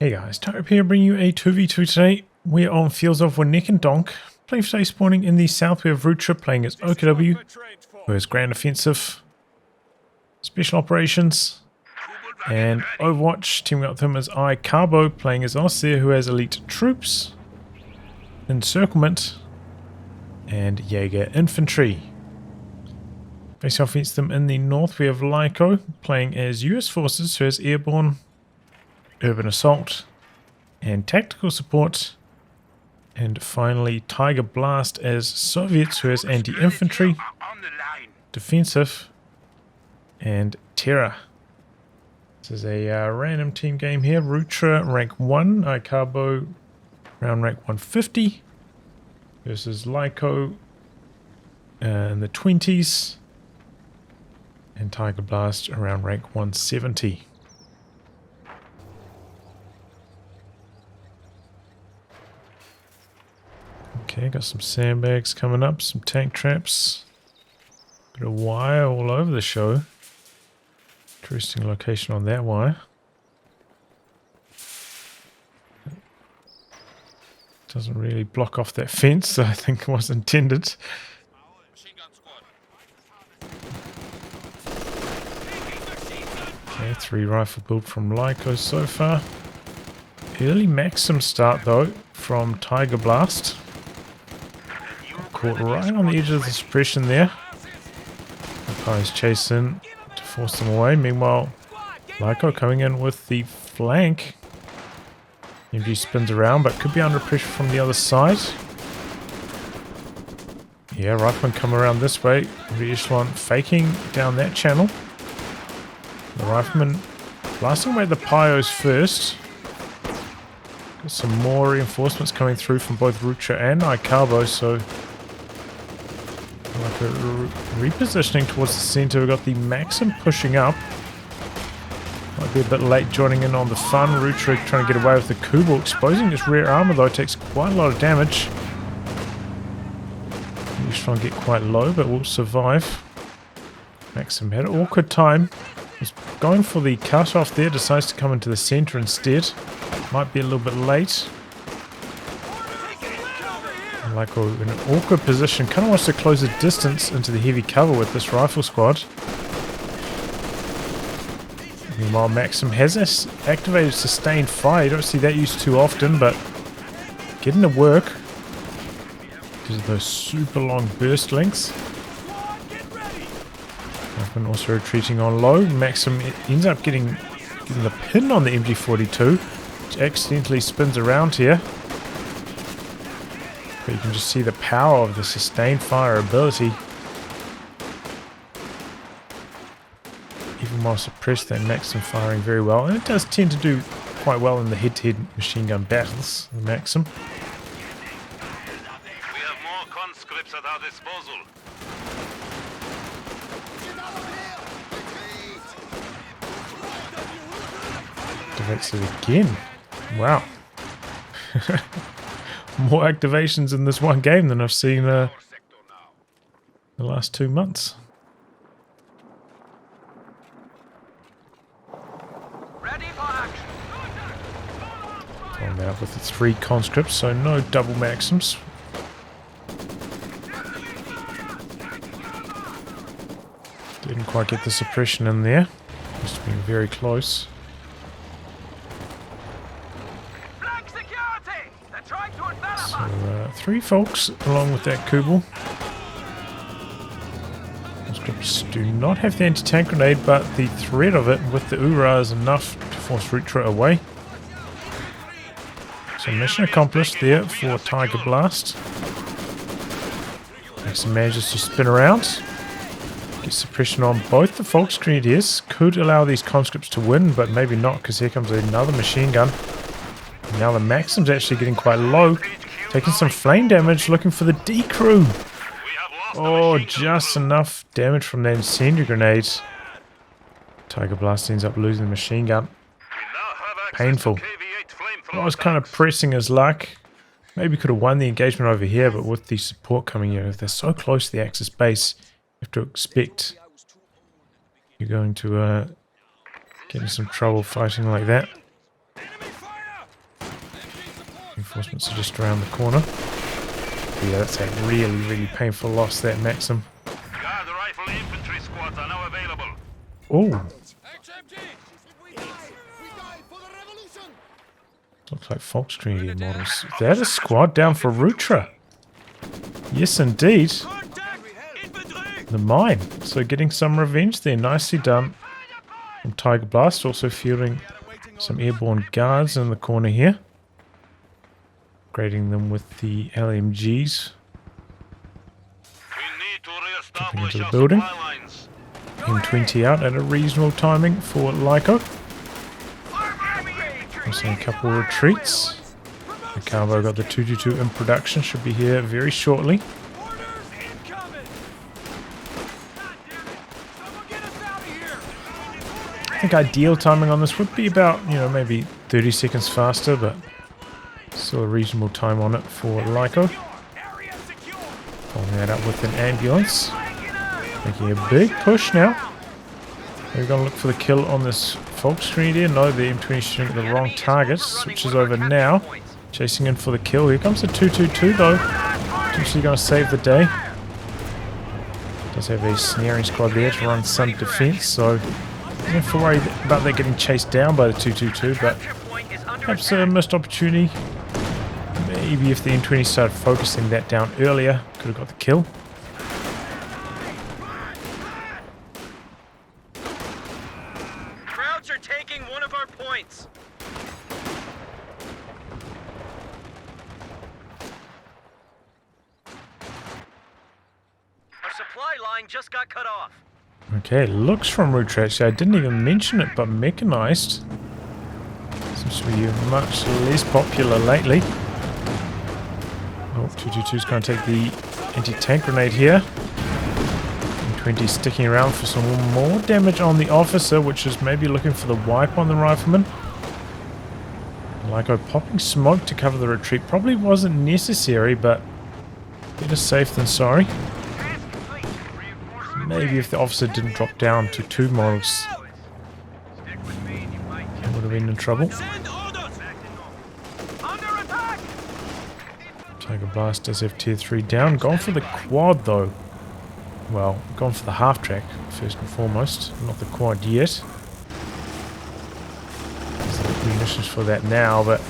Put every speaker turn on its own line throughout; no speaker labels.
Hey guys, Type here bringing you a 2v2 today. We're on fields of Winnekendonk. Playing today spawning in the south we have Rutra playing as OKW, who has Grand Offensive, Special Operations, and Overwatch. Teaming up with him is iKarbo playing as Ostheer, who has Elite Troops, Encirclement, and Jaeger Infantry. Facing off against them in the north we have lyco playing as US Forces, who has Airborne, Urban Assault, and Tactical Support. And finally Tiger Blast as Soviets, who has Anti-Infantry, Defensive, and Terror. This is a random team game here. Rutra rank 1, iKarbo round rank 150 versus lyco in the 20s, and Tiger Blast around rank 170. Okay, got some sandbags coming up, some tank traps, bit of wire all over the show. Interesting location on that wire. Doesn't really block off that fence, so I think it was intended. Okay, 3 rifle build from lyco so far. Early Maxim start though from Tiger Blast. Caught right on the edge of the suppression there. Guys chasing to force them away. Meanwhile, lyco coming in with the flank. MG spins around, but could be under pressure from the other side. Yeah, rifleman come around this way. Re-echelon faking down that channel. The rifleman blasting away the pyos first. Got some more reinforcements coming through from both Rutra and iKarbo, so like a repositioning towards the center. We've got the Maxim pushing up. Might be a bit late joining in on the fun. Rutra trying to get away with the Kubel, exposing his rear armor though. Takes quite a lot of damage. He's trying to get quite low, but will survive. Maxim had an awkward time. He's going for the cutoff there, decides to come into the center instead. Might be a little bit late. lyco in an awkward position, kind of wants to close the distance into the heavy cover with this rifle squad. Meanwhile, Maxim has this activated sustained fire. You don't see that used too often, but getting to work because of those super long burst lengths. Rifleman also retreating on low. Maxim ends up getting the pin on the MG42, which accidentally spins around here. But you can just see the power of the sustained fire ability. Even while suppressed, that Maxim firing very well. And it does tend to do quite well in the head-to-head machine gun battles, the Maxim.
We have more conscripts at our disposal.
Activates it again. Wow. More activations in this one game than I've seen the last 2 months.
Ready for action.
Following that up with the 3 conscripts, so no double Maxims. Didn't quite get the suppression in there. Must have been very close. So 3 folks along with that Kubel. Conscripts do not have the anti-tank grenade, but the threat of it with the URA is enough to force Rutra away. So mission accomplished there for Tiger Blast. Maxim manages to spin around. Get suppression on both the Folks Grenadiers. Could allow these conscripts to win, but maybe not, because here comes another machine gun. And now the Maxim's actually getting quite low. Taking some flame damage, looking for the D-crew. Oh, just enough damage from that incendiary grenade. Tiger Blast ends up losing the machine gun. Painful. I was kind of pressing his luck. Maybe could have won the engagement over here, but with the support coming in, if they're so close to the Axis base, you have to expect you're going to get in some trouble fighting like that. Reinforcements are just around the corner. But yeah, that's a really, really painful loss, that Maxim.
Guard rifle infantry squads are now available.
Oh, looks like Volksgrenadier models. Is that a squad down for Rutra? Yes, indeed. The mine. So getting some revenge there. Nicely done. From Tiger Blast, also fielding some airborne guards in the corner here. Upgrading them with the LMGs.
We need to
Jumping
reestablish
into the
our
building.
supply lines.
M20 out at a reasonable timing for lyco. Also a couple of retreats. iKarbo got the 222 in production. Should be here very shortly. I think ideal timing on this would be about, you know, maybe 30 seconds faster, but still a reasonable time on it for lyco. Following that up with an ambulance. Making a big push now. We're going to look for the kill on this Volksgrenadier. No, the M20 shooting at the wrong target. Switches over now. Chasing in for the kill. Here comes the 222 though. Potentially going to save the day. Does have a snaring squad there to run some defense, so don't have to worry about that getting chased down by the 222, but perhaps a missed opportunity. Maybe if the M20 started focusing that down earlier, could have got the kill.
Crowds are taking one of our points. Our supply line just got cut off.
Okay, looks from Rutra. Actually, I didn't even mention it, but mechanized seems to be much less popular lately. Oh, 222's going to take the anti-tank grenade here. M20 sticking around for some more damage on the officer, which is maybe looking for the wipe on the rifleman. lyco popping smoke to cover the retreat probably wasn't necessary, but better safe than sorry. Maybe if the officer didn't drop down to 2 models, he would have been in trouble. Tiger Blast does have tier 3 down. Gone for the quad though. Well, gone for the half track first and foremost, not the quad yet. There's munitions for that now, but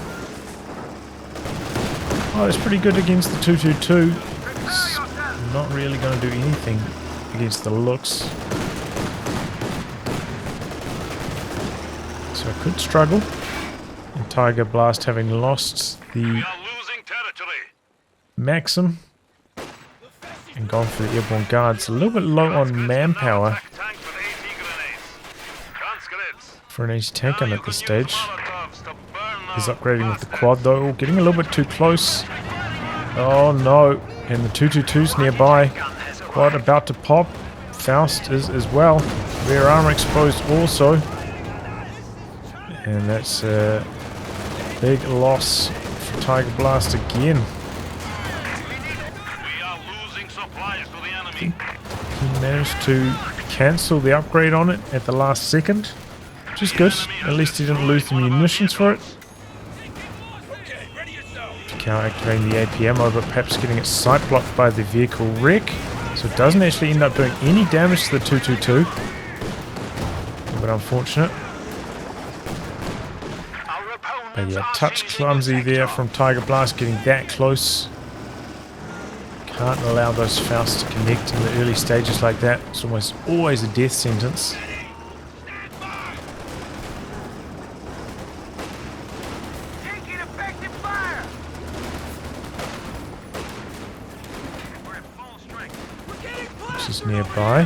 oh, it's pretty good against the 222. It's not really going to do anything against the looks, so I could struggle. And Tiger Blast having lost the
We are losing territory.
Maxim and gone for the airborne guards. A little bit low on manpower
Tank with AT grenades. Conscripts.
for an anti-tank gun at this stage.
Molotovs to burn
He's
our
upgrading with the quad though, getting a little bit too close. Oh no, and the 222's nearby. Quad about to pop. Faust is as well. Rear armor exposed also. And that's a big loss for Tiger Blast again.
We are losing supplies to the enemy.
He managed to cancel the upgrade on it at the last second, which is good. At least he didn't lose the munitions for it. Counter activating the APMO, but perhaps getting its sight blocked by the vehicle wreck. So it doesn't actually end up doing any damage to the 222. But unfortunate. But yeah, touch clumsy there from Tiger Blast getting that close. Can't allow those Fausts to connect in the early stages like that. It's almost always a death sentence. Is nearby.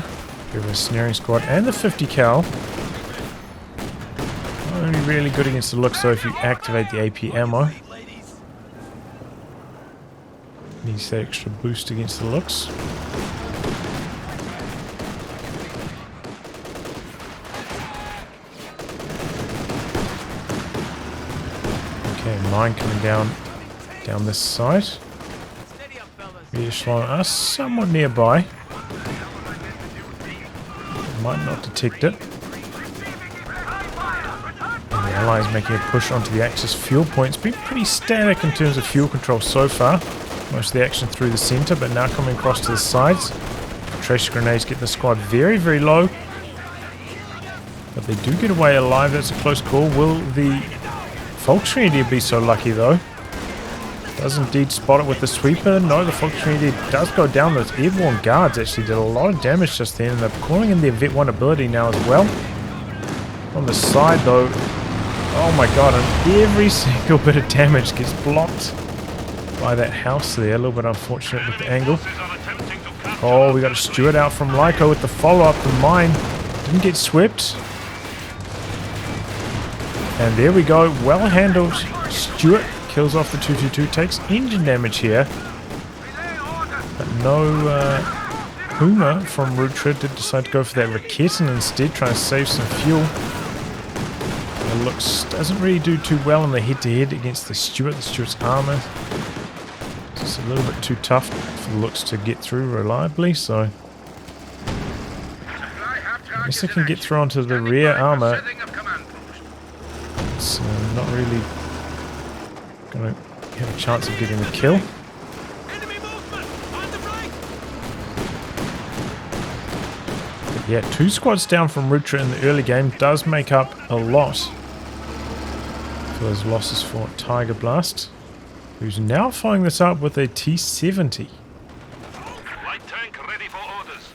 We have a snaring squad and the 50 cal. Only really good against the looks though if you activate the AP ammo. Needs that extra boost against the looks. Okay, mine coming down this side. Echelon us somewhat nearby. Might not detect it. And the Allies making a push onto the Axis fuel points. Been pretty static in terms of fuel control so far. Most of the action through the center, but now coming across to the sides. Tracer grenades get the squad very, very low. But they do get away alive. That's a close call. Will the Volksgrenadier be so lucky though? Does indeed spot it with the sweeper. No, the Volksgrenadier does go down. Those Airborne guards actually did a lot of damage just then, and they're calling in their Vet 1 ability now as well. On the side though, oh my god, and every single bit of damage gets blocked by that house there. A little bit unfortunate with the angle. Oh, we got a Stewart out from Lyco with the follow-up. The mine didn't get swept. And there we go, well handled. Stewart kills off the 222, takes engine damage here. But no Puma from Rutra did decide to go for that Raketten instead, trying to save some fuel. It looks, doesn't really do too well in the head-to-head against the Stewart. The Stewart's armor is just a little bit too tough for the looks to get through reliably, so I guess they can get through onto the rear armor. It's not really going to have a chance of getting a kill. But yeah, 2 squads down from Rutra in the early game does make up a lot for those losses for Tiger Blast, who's now following this up with a T-70.
Light tank ready for orders.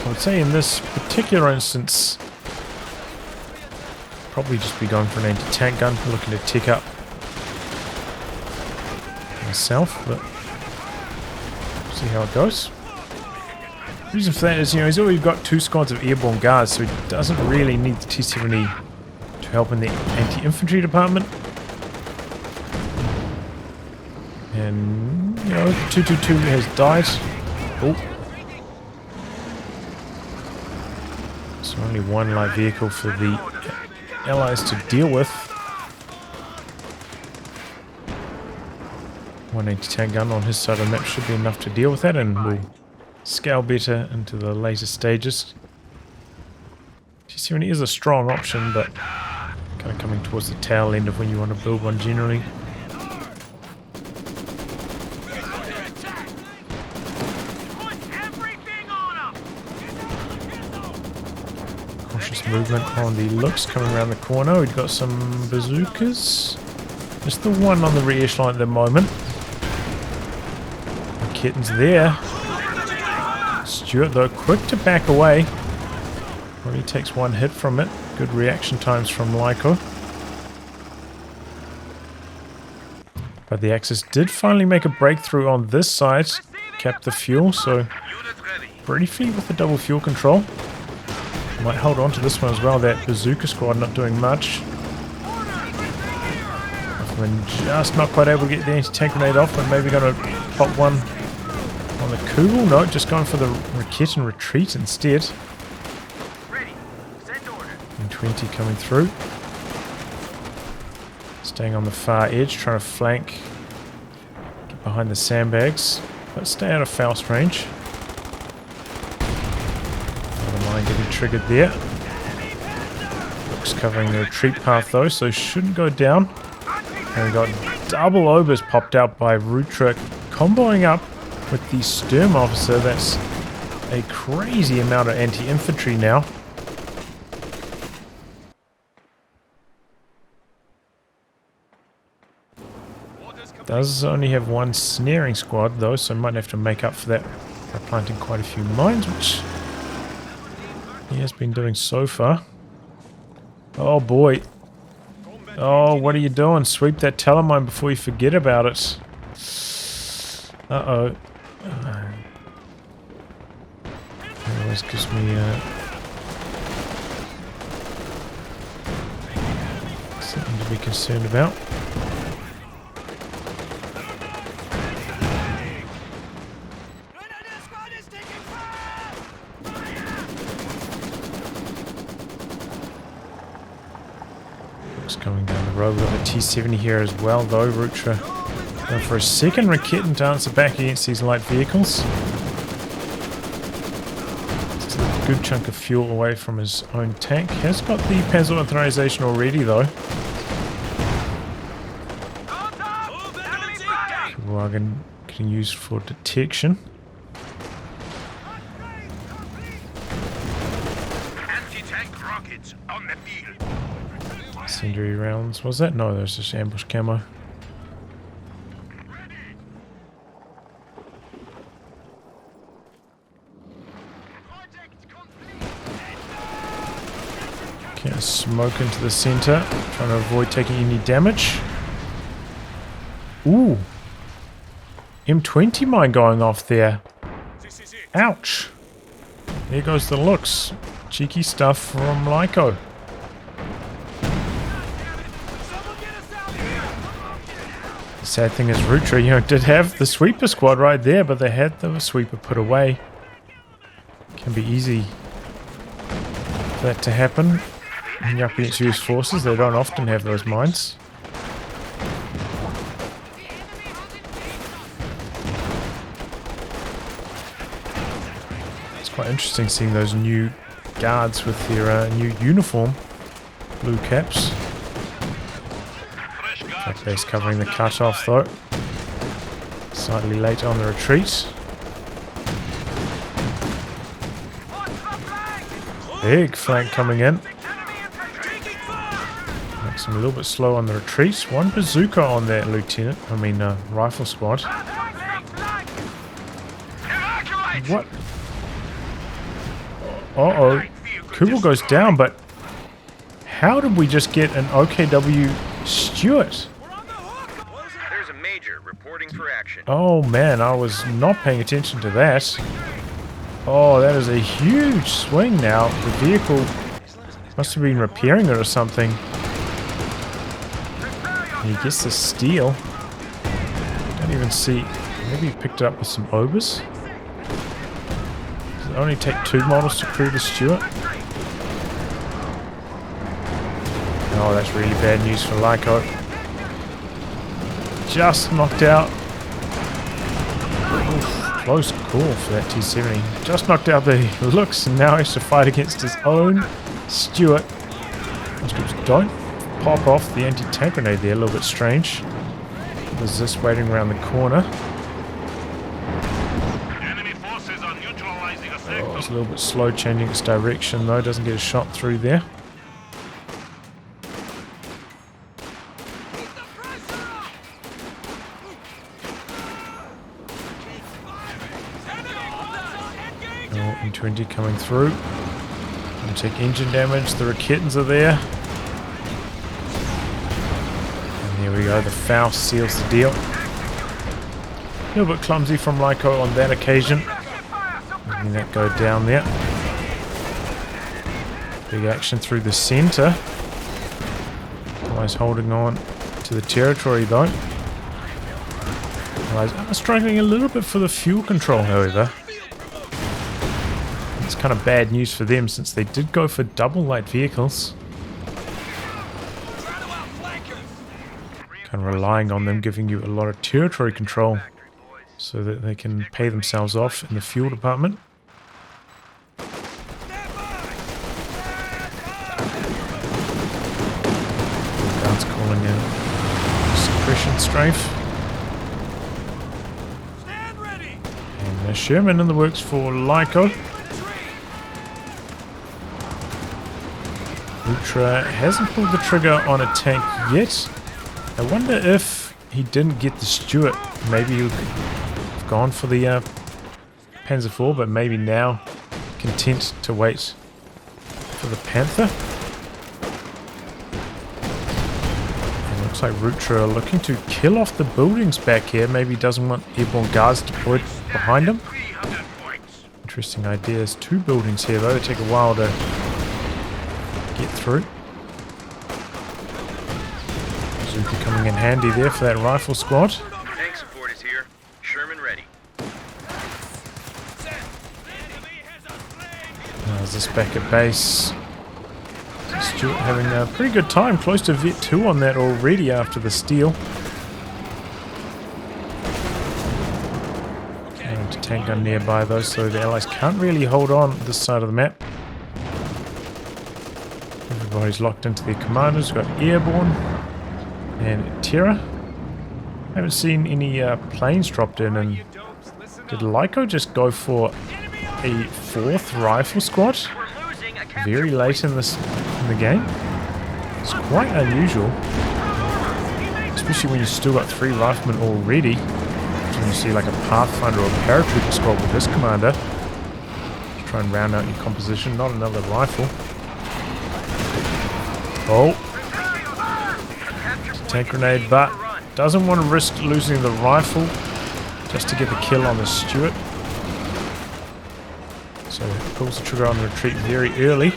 I would say in this particular instance, probably just be going for an anti-tank gun, looking to tick up myself, but see how it goes. The reason for that is, you know, he's already got 2 squads of Airborne guards, so he doesn't really need the T-70 to help in the anti-infantry department. And, you know, 222 has died. Oh. So only 1 light vehicle for the Allies to deal with. 1 anti-tank gun on his side of the map should be enough to deal with that, and we'll scale better into the later stages. T-70 is a strong option, but kind of coming towards the tail end of when you want to build one generally. Cautious movement on the looks coming around the corner. We've got some bazookas. Just the one on the rear echelon at the moment. Raketten's there. Stewart though quick to back away. Only takes 1 hit from it. Good reaction times from lyco. But the Axis did finally make a breakthrough on this side. Cap the fuel, so briefly with the double fuel control. Might hold on to this one as well. That bazooka squad not doing much. When just not quite able to get the anti-tank grenade off, but maybe going to pop one on the Kugel. No, just going for the Raketten retreat instead. And 20 coming through. Staying on the far edge, trying to flank. Get behind the sandbags, but stay out of Faust range. Another mine getting triggered there. Looks covering the retreat path though, so shouldn't go down. And we got double obers popped out by Rutra, comboing up with the Sturm Officer. That's a crazy amount of anti-infantry now. Does only have 1 snaring squad though, so might have to make up for that by planting quite a few mines, which he has been doing so far. Oh boy. Oh, what are you doing? Sweep that telemine before you forget about it. Uh-oh. It always gives me something to be concerned about. Coming down the road. We've got the T-70 here as well though. Rutra going for a second Raketten to answer back against these light vehicles. good chunk of fuel away from his own tank. Has got the Panzer authorization already though. Wagon getting used for detection.
Anti-tank rockets on the field.
Incendiary rounds. Was that? No, that was just ambush camo. Okay, smoke into the center. Trying to avoid taking any damage. Ooh. M20 mine going off there. Ouch. There goes the looks. Cheeky stuff from Lyco. The sad thing is Rutra, you know, did have the sweeper squad right there, but they had the sweeper put away. Can be easy for that to happen. When you're up against US forces, they don't often have those mines. Quite interesting seeing those new guards with their new uniform, blue caps. That base covering the cutoff though. Slightly late on the retreat. Big flank coming in. Makes them a little bit slow on the retreat. One bazooka on that rifle squad. What? Uh-oh. Kubel goes down, but how did we just get an OKW Stuart?
There's a major reporting for action.
Oh man, I was not paying attention to that. Oh, that is a huge swing now. The vehicle must have been repairing it or something. And he gets the steel. Don't even see. Maybe he picked it up with some obers. Does it only take 2 models to crew the Stuart? Oh, that's really bad news for lyco. Just knocked out. Oof, close call for that T-70. Just knocked out the looks and now he has to fight against his own Stuart. Those groups don't pop off the anti-tank grenade there, a little bit strange. Resist waiting around the corner.
Enemy forces are neutralizing a sector.
Oh, it's a little bit slow changing its direction though, doesn't get a shot through there. M20 coming through. Gonna take engine damage, the Raketans are there. And there we go, the Faust seals the deal. A little bit clumsy from lyco on that occasion. Letting that go down there. Big action through the centre. Always holding on to the territory though. Allies struggling a little bit for the fuel control however. It's kind of bad news for them since they did go for double light vehicles. Kind of relying on them giving you a lot of territory control so that they can pay themselves off in the fuel department. Guards calling in suppression strafe. And there's Sherman in the works for lyco. Rutra hasn't pulled the trigger on a tank yet. I wonder if he didn't get the Stuart. Maybe he would have gone for the Panzer IV, but maybe now content to wait for the Panther. And it looks like Rutra are looking to kill off the buildings back here. Maybe he doesn't want airborne guards deployed behind him. Interesting ideas. 2 buildings here though. They take a while to get through. Bazooka coming in handy there for that rifle squad.
Tank support is here. Sherman ready.
There's this back at base. Stuart having a pretty good time, close to Vet 2 on that already after the steal. And to anti-tank gun nearby though, so the allies can't really hold on this side of the map. Everybody's locked into their commanders. We've got Airborne and Terra. Haven't seen any planes dropped in, and did lyco just go for a 4th rifle squad very late in the game? It's quite unusual, especially when you've still got 3 riflemen already. When you see like a Pathfinder or a paratrooper squad with this commander, try and round out your composition. Not another rifle. Oh, tank grenade, but doesn't want to risk losing the rifle just to get the kill on the Stuart. So pulls the trigger on the retreat very early.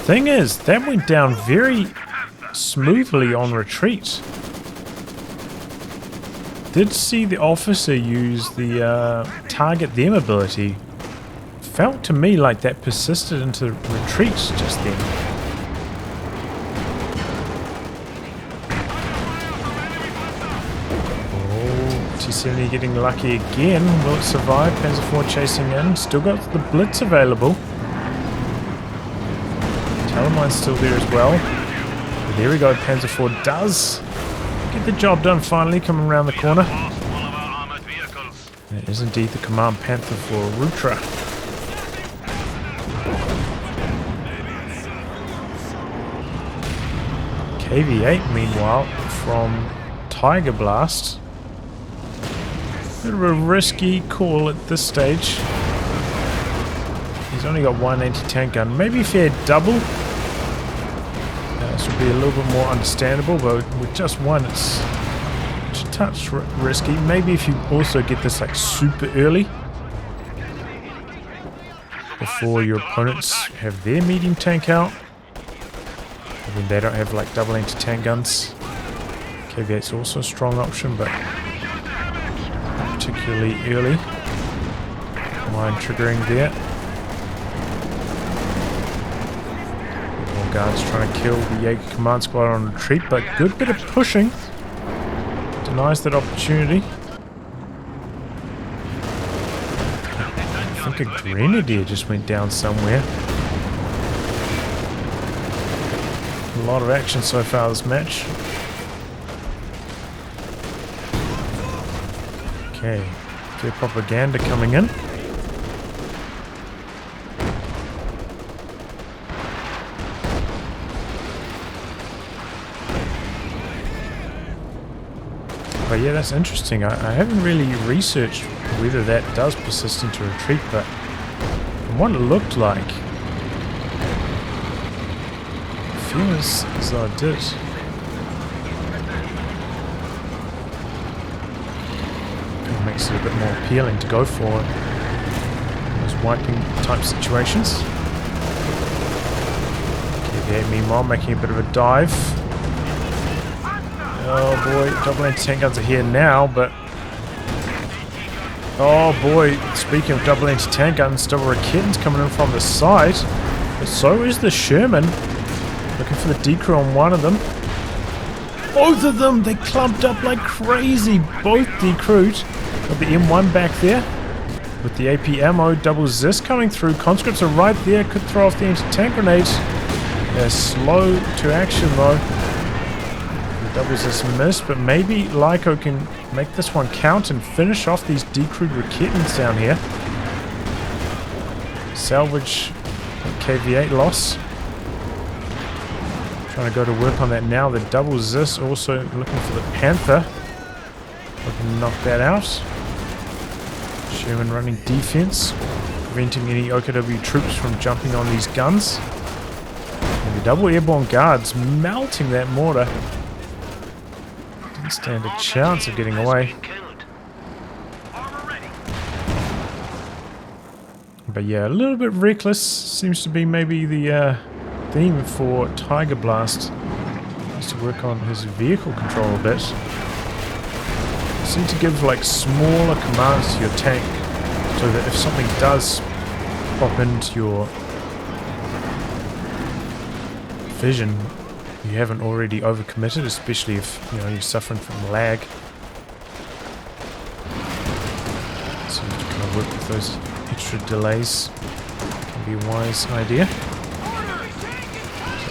Thing is, that went down very smoothly on retreat. Did see the officer use the target them ability. Felt to me like that persisted into retreat just then. Oh, T-70 getting lucky again. Will it survive? Panzer IV chasing in. Still got the blitz available. Telemine's still there as well. But there we go. Panzer IV does get the job done finally, coming around the corner. That is indeed the Command Panther for Rutra. KV-8, meanwhile, from Tiger Blast. Bit of a risky call at this stage. He's only got 1 anti-tank gun. Maybe if he had double, this would be a little bit more understandable, but with just 1, it's a touch risky. Maybe if you also get this like super early, before your opponents have their medium tank out. I mean, they don't have like double anti-tank guns. KV-8's also a strong option, but not particularly early. Mind triggering there. More guards trying to kill the Jaeger command squad on retreat, but good bit of pushing. Denies that opportunity. I think a grenadier just went down somewhere. A lot of action so far this match. Okay, fair propaganda coming in. But yeah, that's interesting. I haven't really researched whether that does persist into retreat, but from what it looked like, I feel as though it did. It makes it a bit more appealing to go for those wiping type situations. KV-8 meanwhile making a bit of a dive. Oh boy, double anti-tank guns are here now, but oh boy, speaking of double anti-tank guns, double Winnekendonks coming in from the side, but so is the Sherman. Looking for the decrew on one of them. Both of them, they clumped up like crazy. Both decrewed. Got the M1 back there with the AP ammo. Double Zis coming through. Conscripts are right there. Could throw off the anti-tank grenades. They're slow to action though. The double Zis missed, but maybe lyco can make this one count and finish off these decrewed Winnekendonks down here. Salvage KV-8 loss. Trying to go to work on that now. The double Zis also looking for the Panther. Looking to knock that out. Sherman running defense, preventing any OKW troops from jumping on these guns. And the double airborne guards melting that mortar. Didn't stand a chance of getting away. But yeah, a little bit reckless. Seems to be maybe the theme for Tiger Blast. Needs to work on his vehicle control a bit. Seem to give like smaller commands to your tank, so that if something does pop into your vision, you haven't already overcommitted, especially if you're suffering from lag. work with those extra delays can be a wise idea. So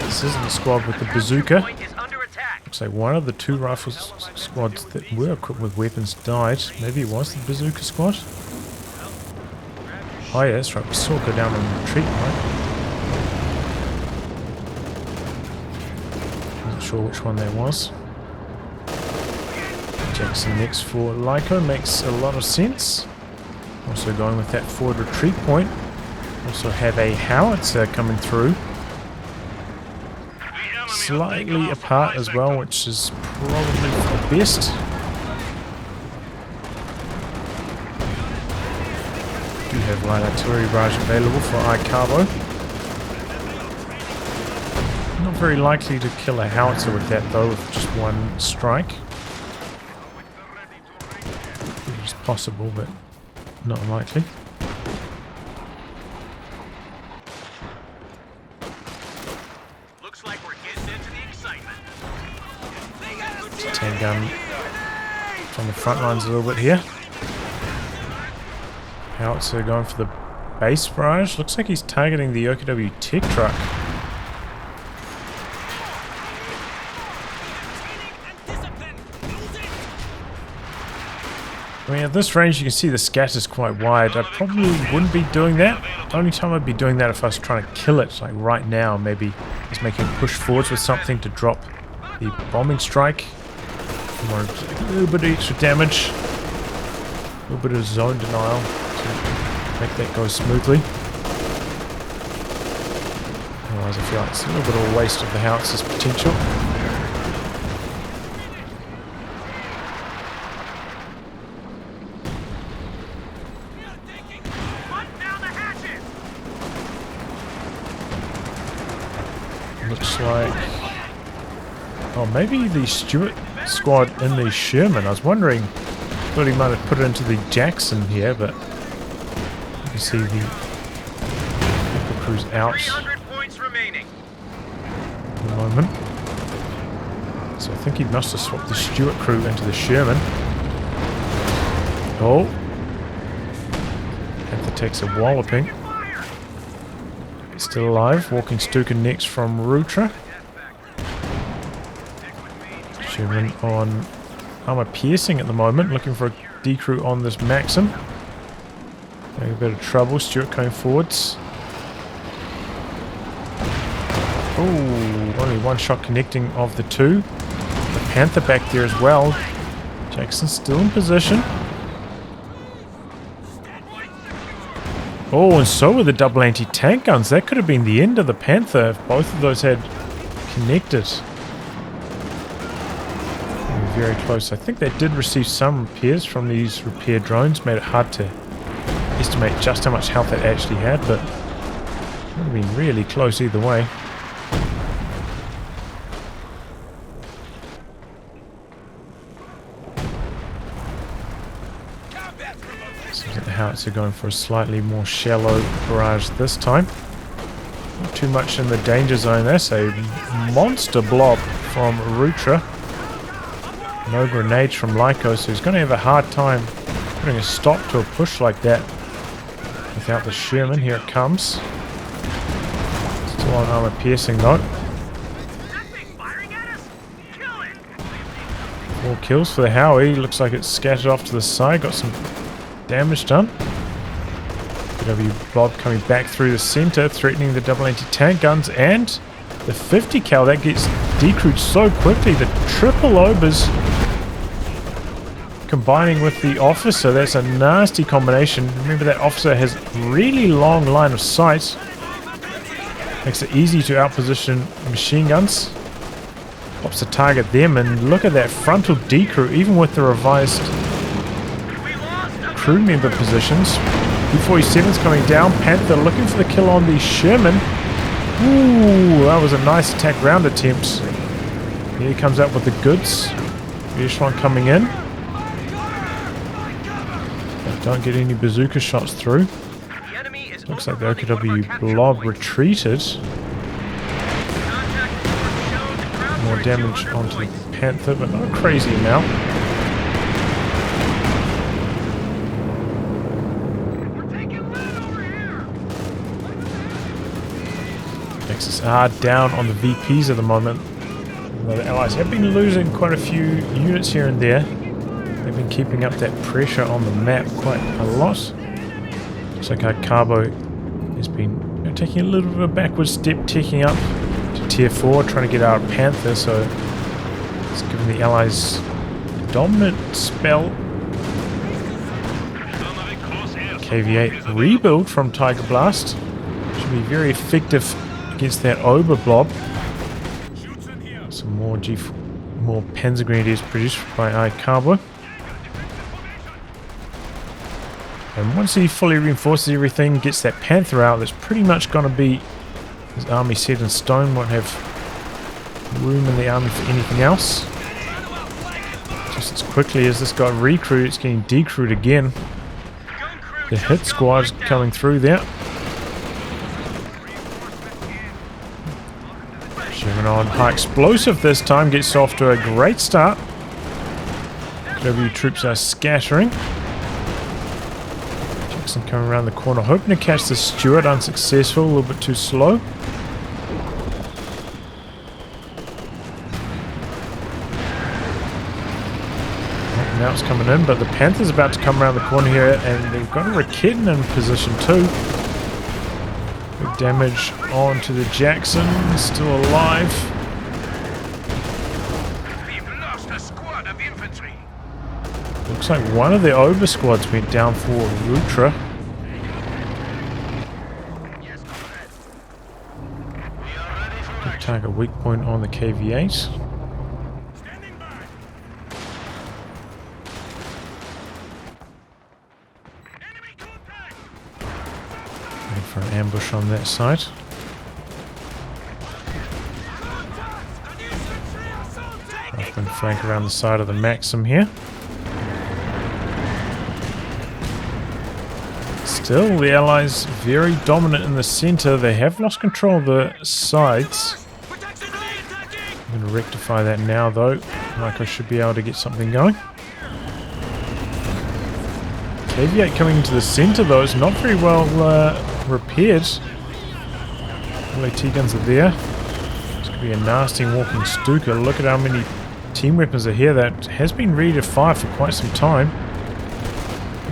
this isn't the squad with the bazooka. Looks like one of the two rifle squads that were equipped with weapons died. Maybe it was the bazooka squad. Oh yeah, that's right. We saw it go down and retreat, right? Not sure which one that was. Jackson next for Lyco makes a lot of sense. Also going with that forward retreat point. Also have a howitzer coming through. Slightly apart as well, which is probably for the best. Do have light artillery barrage available for iKarbo. Not very likely to kill a howitzer with that though, with just one strike. It's possible, but not likely.
Looks like we're getting into the excitement.
10 gun from the front lines a little bit here. Howitzer going for the base barrage. Looks like he's targeting the OKW tech truck. I mean, at this range, you can see the scat is quite wide. I probably wouldn't be doing that. The only time I'd be doing that if I was trying to kill it, like right now, maybe just making a push forwards with something to drop the bombing strike. Or a little bit of extra damage. A little bit of zone denial to make that go smoothly. Otherwise, I feel like it's a little bit of a waste of the howitzer's potential. Looks like... oh, maybe the Stuart squad in the Sherman. I was wondering, thought he might have put it into the Jackson here, but you can see the crew's out at the moment. So I think he must have swapped the Stuart crew into the Sherman. Oh. Panther takes a walloping. Still alive. Walking Stuka next from Rutra. Sherman on armor piercing at the moment. Looking for a decrew on this Maxim. Having a bit of trouble. Stuart going forwards. Oh, only one shot connecting of the two. The Panther back there as well. Jackson's still in position. Oh, and so were the double anti-tank guns. That could have been the end of the Panther if both of those had connected. Very close. I think they did receive some repairs from these repair drones. Made it hard to estimate just how much health it actually had, but it would have been really close either way. Seems like the howitzer going for a slightly more shallow barrage this time. Not too much in the danger zone. That's a monster blob from Rutra. No grenades from lyco, so he's going to have a hard time putting a stop to a push like that without the Sherman. Here it comes. Still on armor piercing though. 4 kills for the Howie. Looks like it's scattered off to the side. Got some damage done. PW blob coming back through the center, threatening the double anti-tank guns, and the 50 cal that gets decrewed so quickly. The triple obers combining with the officer. That's a nasty combination. Remember, that officer has really long line of sight. Makes it easy to outposition machine guns. Pops to target them, and look at that frontal decrew, even with the revised crew member positions. B-47's coming down. Panther looking for the kill on the Sherman. Ooh, that was a nice attack round attempt. Here he comes out with the goods. Echelon coming in. But don't get any bazooka shots through. Looks like the OKW blob retreated. More damage onto the Panther, but not a crazy amount. Axis are down on the VPs at the moment. Although the Allies have been losing quite a few units here and there. They've been keeping up that pressure on the map quite a lot. Looks like iKarbo has been taking a little bit of a backward step, taking up to tier 4, trying to get out of Panther, so it's given the Allies a dominant spell. KV-8 rebuild from Tiger Blast should be very effective against that Ober blob. Some more more Panzer Grenadiers produced by iKarbo. And once he fully reinforces everything, gets that Panther out, that's pretty much going to be his army set in stone. Won't have room in the army for anything else. Just as quickly as this got recruited, it's getting decrewed again. The hit squad's coming through there. Sherman on high explosive this time, gets off to a great start. W troops are scattering. Coming around the corner, hoping to catch the Stuart, unsuccessful, a little bit too slow. Now it's coming in, but the Panther's about to come around the corner here, and they've got a Winnekendonk in position too. Big damage onto the Jackson, still alive.
We've lost a squad of infantry.
Looks like one of the Ober squads went down for Rutra. Good target weak point on the KV-8. Waiting for an ambush on that side. Up and flank around the side of the Maxim here. Still, the Allies very dominant in the center. They have lost control of the sides. I'm going to rectify that now, though. Lyco should be able to get something going. KV-8 coming into the center, though, is not very well repaired. All AT guns are there. It's going to be a nasty walking Stuka. Look at how many team weapons are here. That has been ready to fire for quite some time.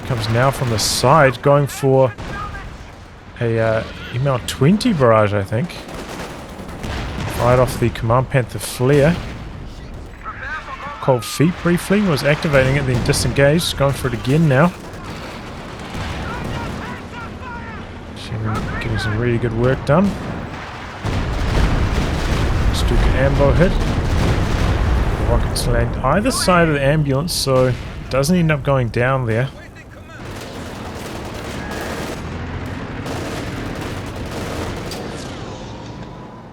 Comes now from the side, going for a ML20 barrage, I think. Right off the Command Panther flare. Cold Feet briefly was activating it, then disengaged. Going for it again now. Getting some really good work done. Stuka ambo hit. The rockets land either side of the ambulance, so it doesn't end up going down there.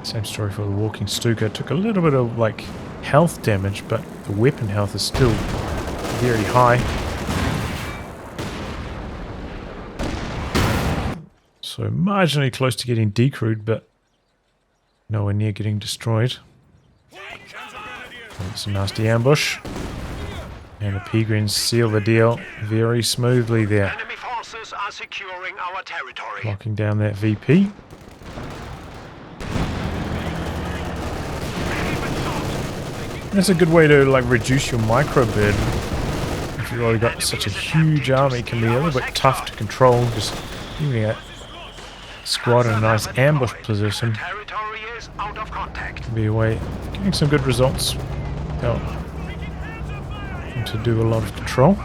Same story for the walking Stuka. It took a little bit of health damage, but the weapon health is still very high. So marginally close to getting decrewed, but nowhere near getting destroyed. It's a nasty ambush. And the P-Greens seal the deal very smoothly there.
Enemy forces are securing our territory.
Locking down that VP. That's a good way to reduce your micro-bid. If you've already got such a huge army, it can be a little bit tough to control. Just giving a squad in a nice ambush position
Territory is out of contact.
can be a way of getting some good results without having to do a lot of control.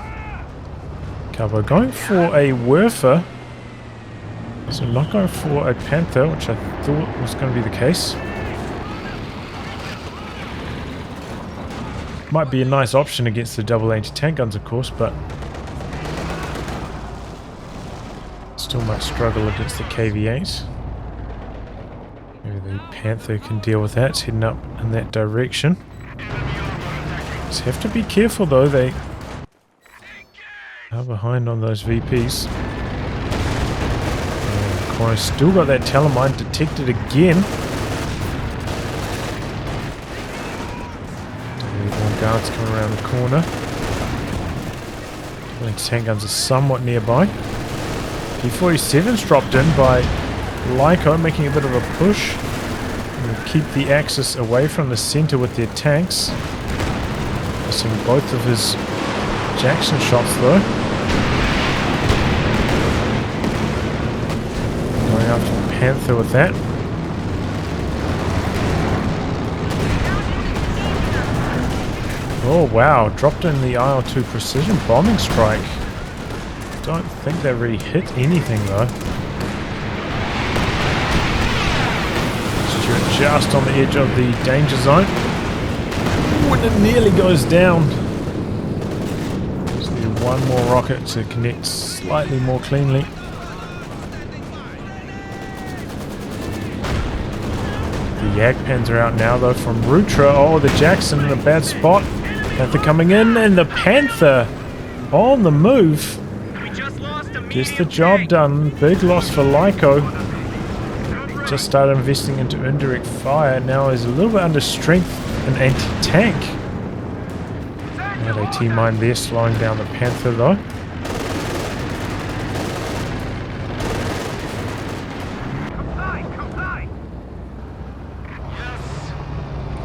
Carbo going for a Werfer. So not going for a Panther, which I thought was going to be the case. Might be a nice option against the double anti-tank guns, of course, but still might struggle against the KV-8. Maybe the Panther can deal with that. It's heading up in that direction. Just have to be careful, though. They are behind on those VPs. And Corner still got that Telemine detected again. Guards coming around the corner. The tank guns are somewhat nearby. P-47's dropped in by Lyco, making a bit of a push. keep the Axis away from the center with their tanks. Missing both of his Jackson shots though. Going after the Panther with that. Oh wow, dropped in the IL-2 precision bombing strike. Don't think that really hit anything though. Stuart just on the edge of the danger zone. When it nearly goes down. Just need one more rocket to connect slightly more cleanly. The Jagdpanzer are out now though from Rutra. Oh, the Jackson in a bad spot. Panther coming in, and the Panther on the move. Gets the job done. Big loss for lyco. Just started investing into indirect fire. Now is a little bit under strength and anti-tank. Had a T-mine there slowing down the Panther though.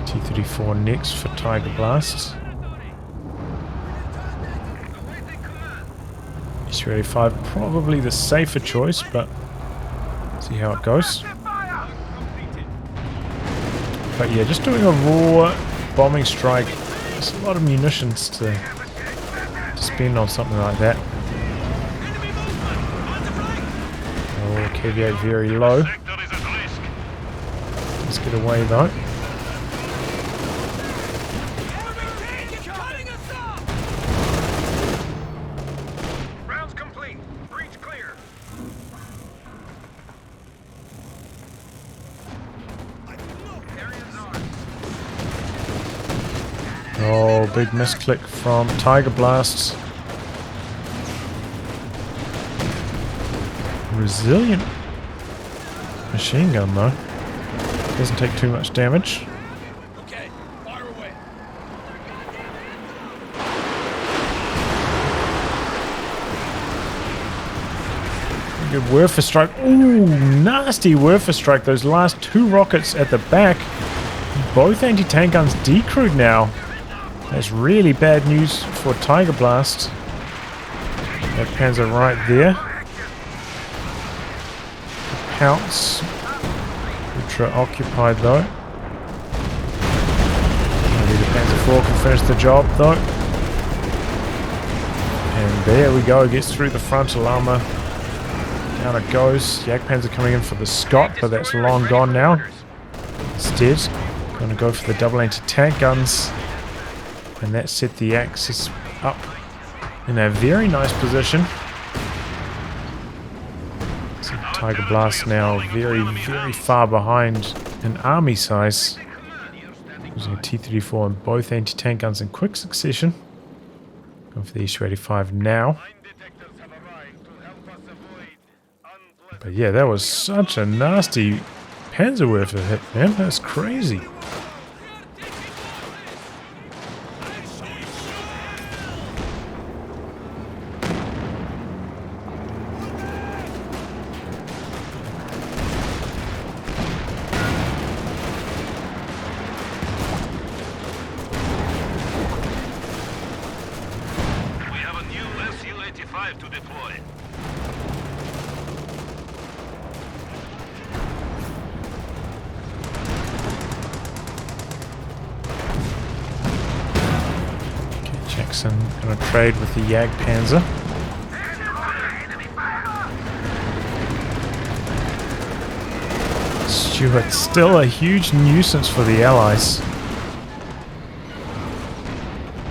T-34 next for Tiger Blast. S-35 probably the safer choice, but see how it goes. But yeah, just doing a raw bombing strike. There's a lot of munitions to spend on something like that. Oh, KVA very low. Let's get away though. Oh, big misclick from Tiger Blast. Resilient machine gun though. Doesn't take too much damage.
Okay, fire away.
Good Werfer strike. Ooh, nasty Werfer strike. Those last two rockets at the back. Both anti-tank guns decrewed now. That's really bad news for Tiger Blast. That Panzer right there. Pounce. Ultra occupied though. Maybe the Panzer IV can finish the job though. And there we go. Gets through the frontal armor. Down it goes. Jagdpanzer coming in for the Scott, but that's long gone now. Instead, going to go for the double anti-tank guns. And that set the Axis up in a very nice position. So Tiger Blast now very, very far behind in army size. Using a T-34 and both anti-tank guns in quick succession. Going for the S-85 now. But yeah, that was such a nasty Panzerwerfer hit, man. That's crazy.
To deploy.
Okay, Jackson gonna trade with the Jagdpanzer. Stuart still a huge nuisance for the Allies.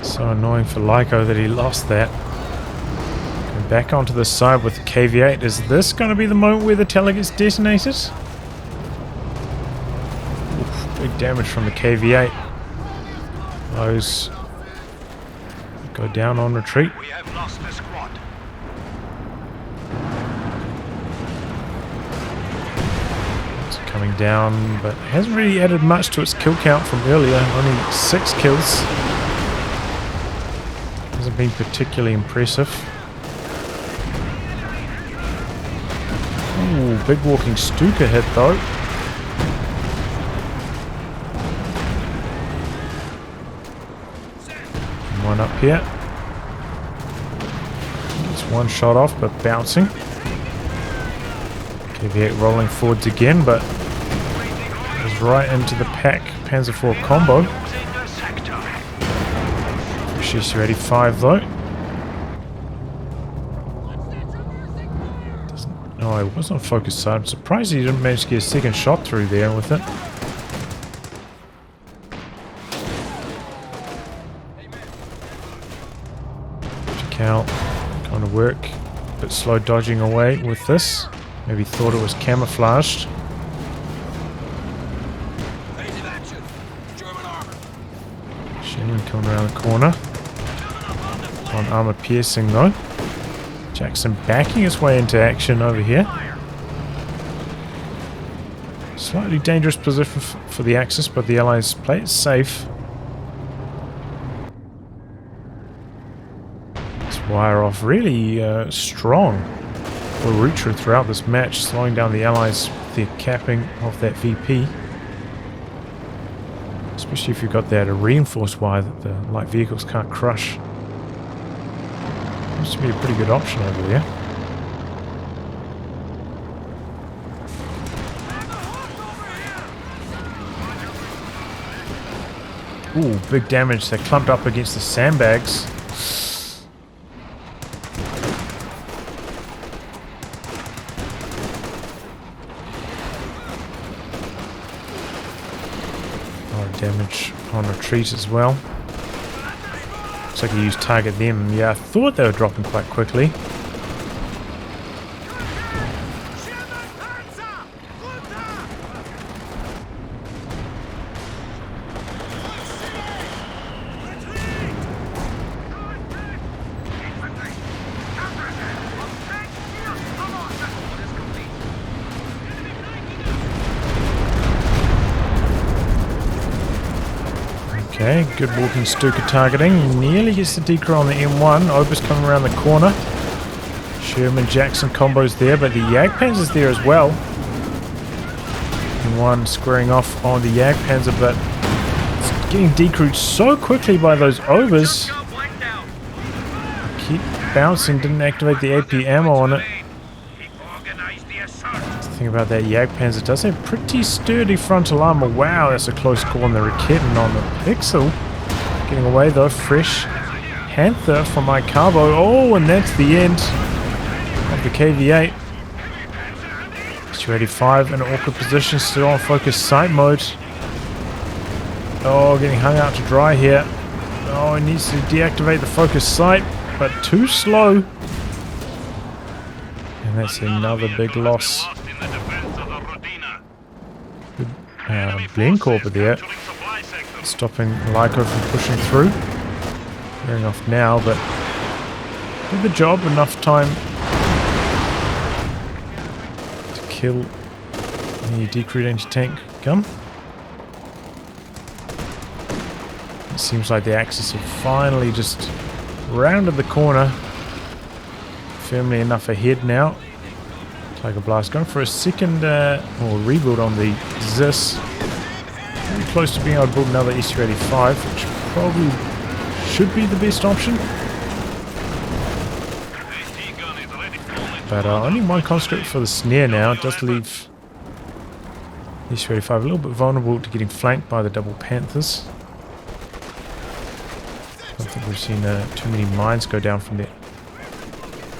So annoying for lyco that he lost that. Back onto the side with the KV-8. Is this going to be the moment where the Teller gets detonated? Oof, big damage from the KV-8. Those go down on retreat.
We have lost the squad.
It's coming down, but hasn't really added much to its kill count from earlier. Only 6 kills. Hasn't been particularly impressive. Ooh, big walking Stuka hit though. One up here. Gets one shot off, but bouncing. KV-8 rolling forwards again, but goes right into the pack. Panzer IV combo. She's ready 5 though. No, it was on focus side. I'm surprised he didn't manage to get a second shot through there with it. Check out. Kind of work. A bit slow dodging away with this. Maybe thought it was camouflaged. Shannon coming around the corner. On armor piercing though. Jackson backing his way into action over here. Slightly dangerous position for the Axis, but the Allies play it safe. This wire off really strong for Rutra throughout this match, slowing down the Allies with their capping of that VP. Especially if you've got that reinforced wire that the light vehicles can't crush. Seems to be a pretty good option over there. Ooh, big damage. They clumped up against the sandbags. A lot of damage on retreat as well. Looks like he used target them. Yeah, I thought they were dropping quite quickly. Okay, good walking Stuka targeting. Nearly gets the decoy on the M1. Ober's coming around the corner. Sherman Jackson combos there, but the Jagdpanzer's there as well. M1 squaring off on the Jagdpanzer, but it's getting decrewed so quickly by those Obers. Keep bouncing, didn't activate the AP ammo on it. The thing about that Jagdpanzer, does have pretty sturdy frontal armor. Wow, that's a close call on the Raketen on the Pixel. Getting away though, fresh Panther from iKarbo. Oh, and that's the end of the KV-8. H285 in an awkward position, still on focus sight mode. Oh, getting hung out to dry here. Oh, he needs to deactivate the focus sight, but too slow. And that's another big loss. Blenkorper there, stopping lyco from pushing through. Clearing off now, but did the job. Enough time to kill the decrewed anti-tank gun. It seems like the Axis have finally just rounded the corner. Firmly enough ahead now. Tiger Blast going for a second rebuild on the ZIS. Very close to being able to build another SU-85, which probably should be the best option. But only one conscript for the snare now. It does leave the SU-85 a little bit vulnerable to getting flanked by the double Panthers. I don't think we've seen too many mines go down from that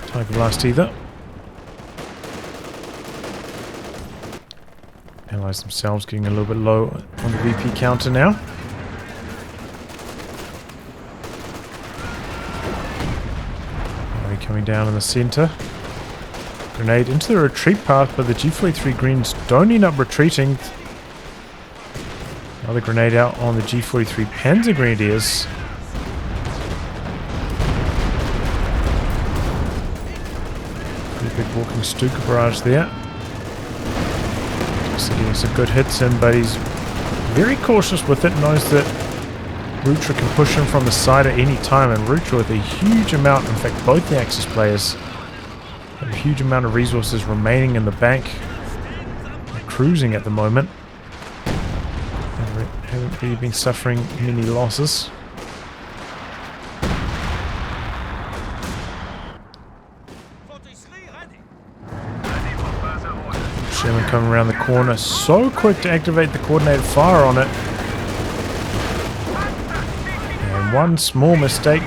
Tiger Blast either. Allies themselves getting a little bit low on the VP counter now. Coming down in the center. Grenade into the retreat path, but the G43 Greens don't end up retreating. Another grenade out on the G43 Panzer Grenadiers. Pretty big walking Stuka barrage there. Getting some good hits in, but he's very cautious with it. Knows that Rutra can push him from the side at any time, and Rutra with a huge amount, in fact both the Axis players have a huge amount of resources remaining in the bank. They're cruising at the moment. Haven't really been suffering many losses. coming around the corner. So quick to activate the coordinated fire on it. And one small mistake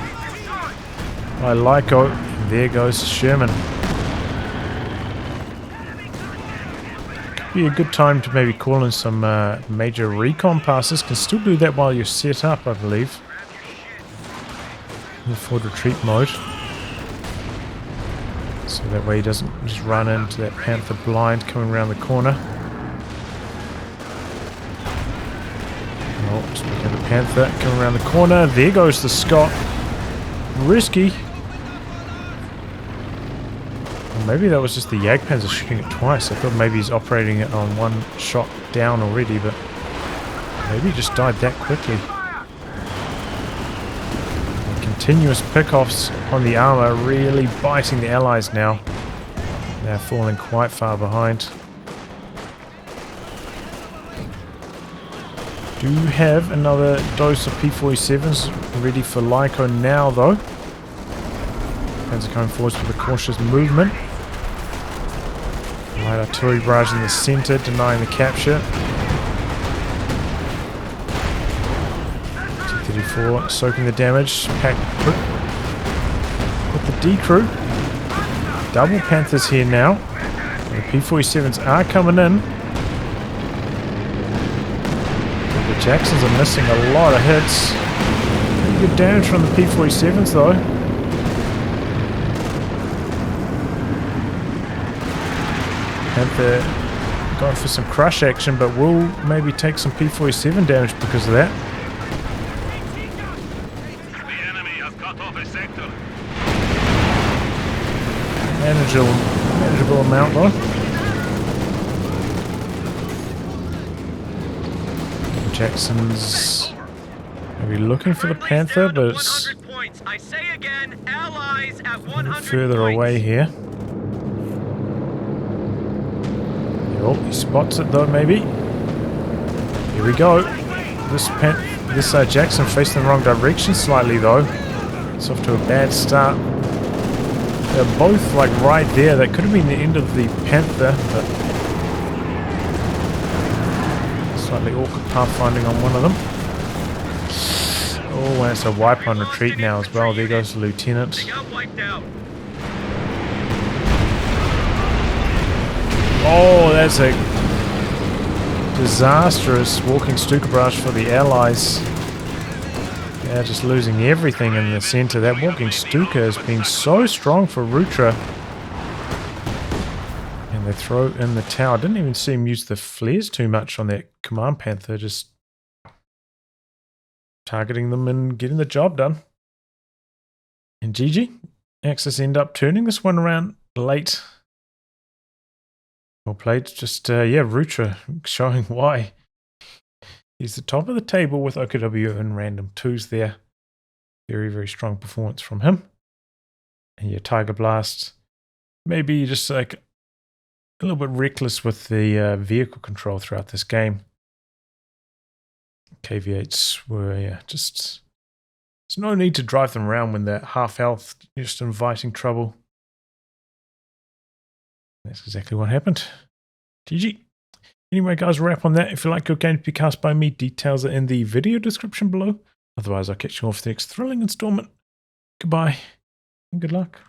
by Lyco. And there goes Sherman. Could be a good time to maybe call in some major recon passes. Can still do that while you're set up, I believe. In forward retreat mode. So that way he doesn't just run into that Panther blind coming around the corner. Oh, speaking of the Panther coming around the corner, there goes the Scot. Risky. Or maybe that was just the Jagdpanzer shooting it twice. I thought maybe he's operating it on one shot down already, but maybe he just died that quickly. Continuous pickoffs on the armor, really biting the allies now. They're falling quite far behind. Do have another dose of P-47s ready for Lyco now, though. Panzer coming forwards with a cautious movement. Light artillery barrage in the center, denying the capture. T-34 soaking the damage. Pack with the D crew. Double Panthers here now. And the P-47s are coming in. The Jacksons are missing a lot of hits. Pretty good damage from the P-47s though. Panther going for some crush action, but will maybe take some P-47 damage because of that.
The enemy has cut off a sector.
Manageable amount though. Jackson's maybe looking for the Panther, but it's further away here. Oh, he spots it though, maybe. Here we go. This Jackson facing the wrong direction slightly though. It's off to a bad start. They're both like right there. That could have been the end of the Panther, but slightly awkward pathfinding on one of them. Oh, and it's a wipe on retreat now as well. There goes the lieutenant. Oh, that's a disastrous walking Stuka barrage for the allies. Yeah, just losing everything in the center. That walking Stuka has been so strong for Rutra. And they throw in the tower. Didn't even see him use the flares too much on that Command Panther. Just targeting them and getting the job done. And GG. Axis end up turning this one around late. Well played. Just, Rutra showing why. He's the top of the table with OKW and random twos there. Very, very strong performance from him. And yeah, Tiger Blast. Maybe just like a little bit reckless with the vehicle control throughout this game. KV-8s were, just... There's no need to drive them around when they're half health, just inviting trouble. That's exactly what happened. GG. Anyway, guys, wrap on that. If you like your game to be cast by me, details are in the video description below. Otherwise, I'll catch you all for the next thrilling installment. Goodbye, and good luck.